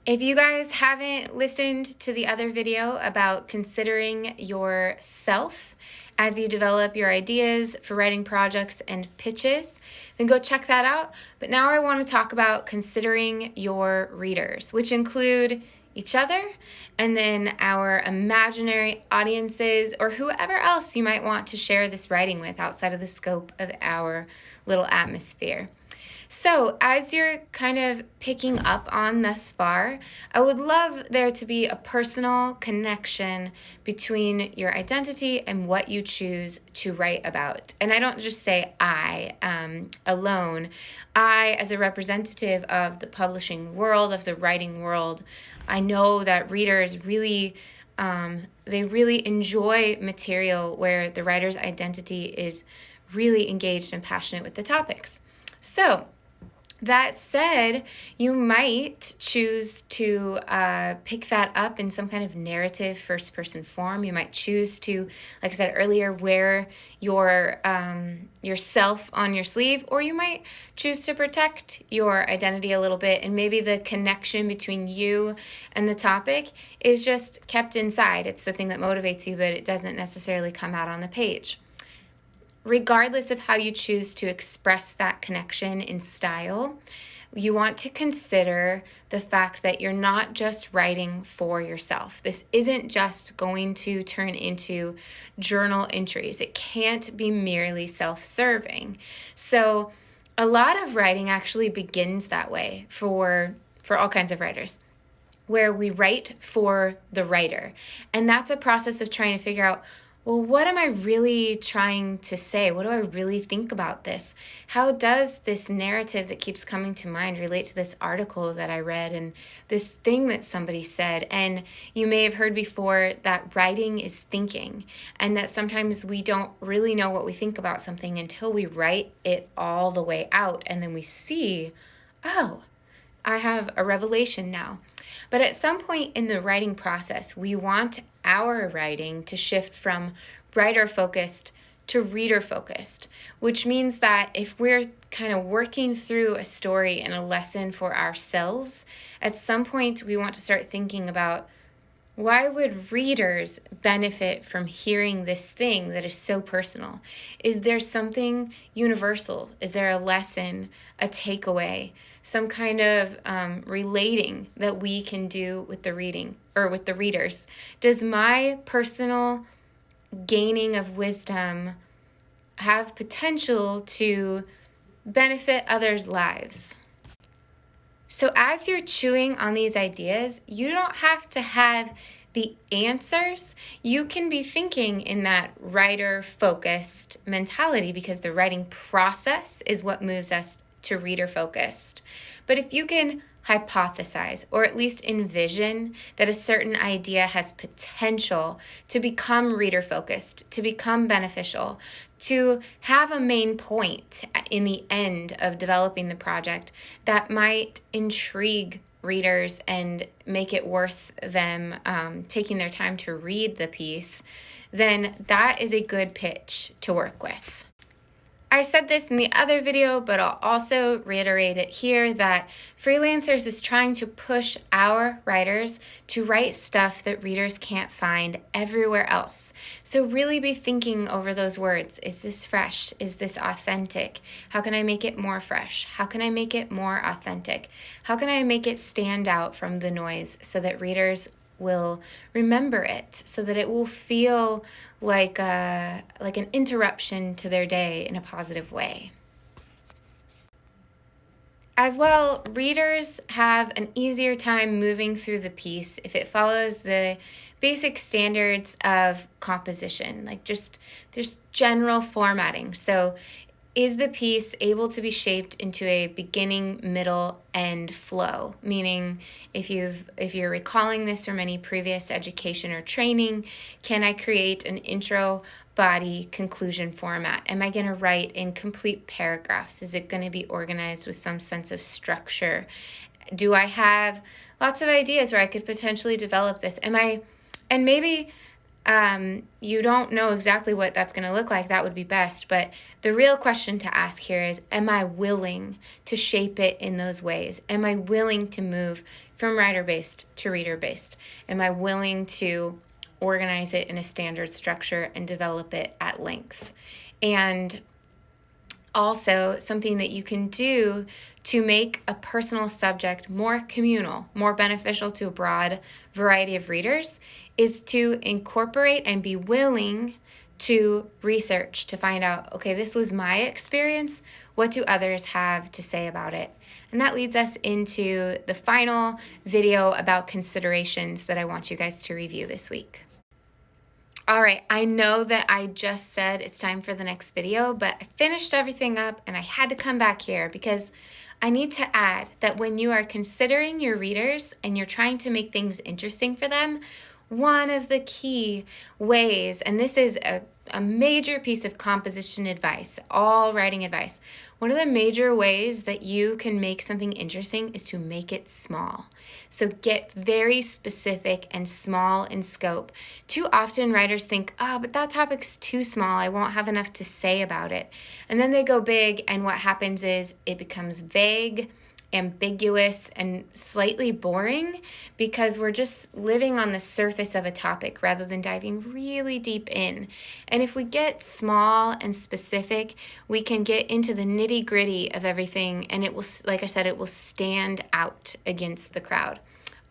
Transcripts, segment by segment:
If you guys haven't listened to the other video about considering yourself as you develop your ideas for writing projects and pitches, then go check that out. But now I want to talk about considering your readers, which include each other and then our imaginary audiences or whoever else you might want to share this writing with outside of the scope of our little atmosphere. So, as you're kind of picking up on thus far, I would love there to be a personal connection between your identity and what you choose to write about. And I don't just say I alone. I, as a representative of the publishing world, of the writing world, I know that readers really they really enjoy material where the writer's identity is really engaged and passionate with the topics. So, that said, you might choose to pick that up in some kind of narrative first-person form. You might choose to, like I said earlier, wear yourself on your sleeve, or you might choose to protect your identity a little bit, and maybe the connection between you and the topic is just kept inside. It's the thing that motivates you, but it doesn't necessarily come out on the page. Regardless of how you choose to express that connection in style, you want to consider the fact that you're not just writing for yourself. This isn't just going to turn into journal entries. It can't be merely self-serving. So a lot of writing actually begins that way for all kinds of writers, where we write for the writer. And that's a process of trying to figure out, well, what am I really trying to say? What do I really think about this? How does this narrative that keeps coming to mind relate to this article that I read and this thing that somebody said? And you may have heard before that writing is thinking, and that sometimes we don't really know what we think about something until we write it all the way out, and then we see, oh, I have a revelation now. But at some point in the writing process, we want our writing to shift from writer-focused to reader-focused, which means that if we're kind of working through a story and a lesson for ourselves, at some point we want to start thinking about, why would readers benefit from hearing this thing that is so personal? Is there something universal? Is there a lesson, a takeaway, some kind of relating that we can do with the reading or with the readers? Does my personal gaining of wisdom have potential to benefit others' lives? So as you're chewing on these ideas, you don't have to have the answers. You can be thinking in that writer-focused mentality because the writing process is what moves us to reader-focused. But if you can hypothesize or at least envision that a certain idea has potential to become reader-focused, to become beneficial, to have a main point in the end of developing the project that might intrigue readers and make it worth them taking their time to read the piece, then that is a good pitch to work with. I said this in the other video, but I'll also reiterate it here, that Freelancers is trying to push our writers to write stuff that readers can't find everywhere else. So really be thinking over those words. Is this fresh? Is this authentic? How can I make it more fresh? How can I make it more authentic? How can I make it stand out from the noise so that readers will remember it, so that it will feel like an interruption to their day in a positive way? As well, readers have an easier time moving through the piece if it follows the basic standards of composition, like just there's general formatting. So is the piece able to be shaped into a beginning, middle, end flow? Meaning, if you're recalling this from any previous education or training, can I create an intro, body, conclusion format? Am I going to write in complete paragraphs? Is it going to be organized with some sense of structure? Do I have lots of ideas where I could potentially develop this? And maybe You don't know exactly what that's going to look like. That would be best. But the real question to ask here is, am I willing to shape it in those ways? Am I willing to move from writer-based to reader-based? Am I willing to organize it in a standard structure and develop it at length? And also, something that you can do to make a personal subject more communal, more beneficial to a broad variety of readers, is to incorporate and be willing to research to find out, okay, this was my experience. What do others have to say about it? And that leads us into the final video about considerations that I want you guys to review this week. All right, I know that I just said it's time for the next video, but I finished everything up and I had to come back here because I need to add that when you are considering your readers and you're trying to make things interesting for them, one of the key ways, and this is a major piece of composition advice, all writing advice, one of the major ways that you can make something interesting is to make it small. So get very specific and small in scope. Too often writers think, but that topic's too small, I won't have enough to say about it. And then they go big, and what happens is it becomes vague, ambiguous, and slightly boring because we're just living on the surface of a topic rather than diving really deep in. And if we get small and specific, we can get into the nitty-gritty of everything, and it will, like I said, it will stand out against the crowd.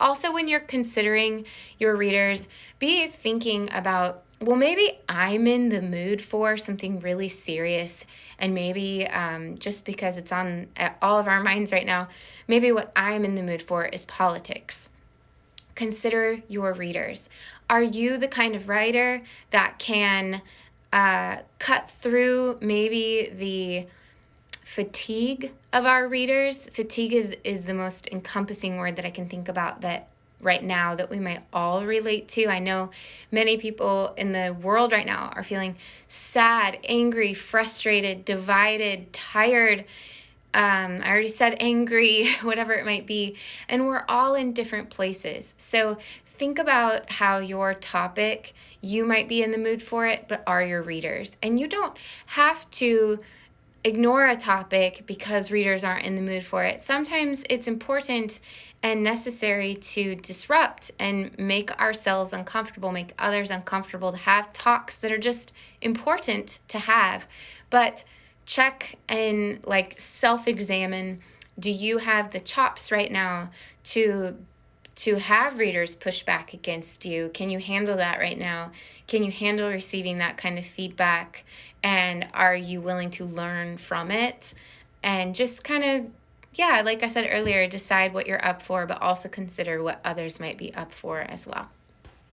Also, when you're considering your readers, be thinking about, well, maybe I'm in the mood for something really serious, and maybe just because it's on all of our minds right now, maybe what I'm in the mood for is politics. Consider your readers. Are you the kind of writer that can cut through maybe the fatigue of our readers? Fatigue is the most encompassing word that I can think about that right now that we might all relate to. I know many people in the world right now are feeling sad, angry, frustrated, divided, tired. I already said angry, whatever it might be. And we're all in different places. So think about how your topic, you might be in the mood for it, but are your readers? And you don't have to ignore a topic because readers aren't in the mood for it. Sometimes it's important and necessary to disrupt and make ourselves uncomfortable, make others uncomfortable, to have talks that are just important to have. But check and self-examine. Do you have the chops right now to have readers push back against you? Can you handle that right now? Can you handle receiving that kind of feedback? And are you willing to learn from it? And just kind of, like I said earlier, decide what you're up for, but also consider what others might be up for as well.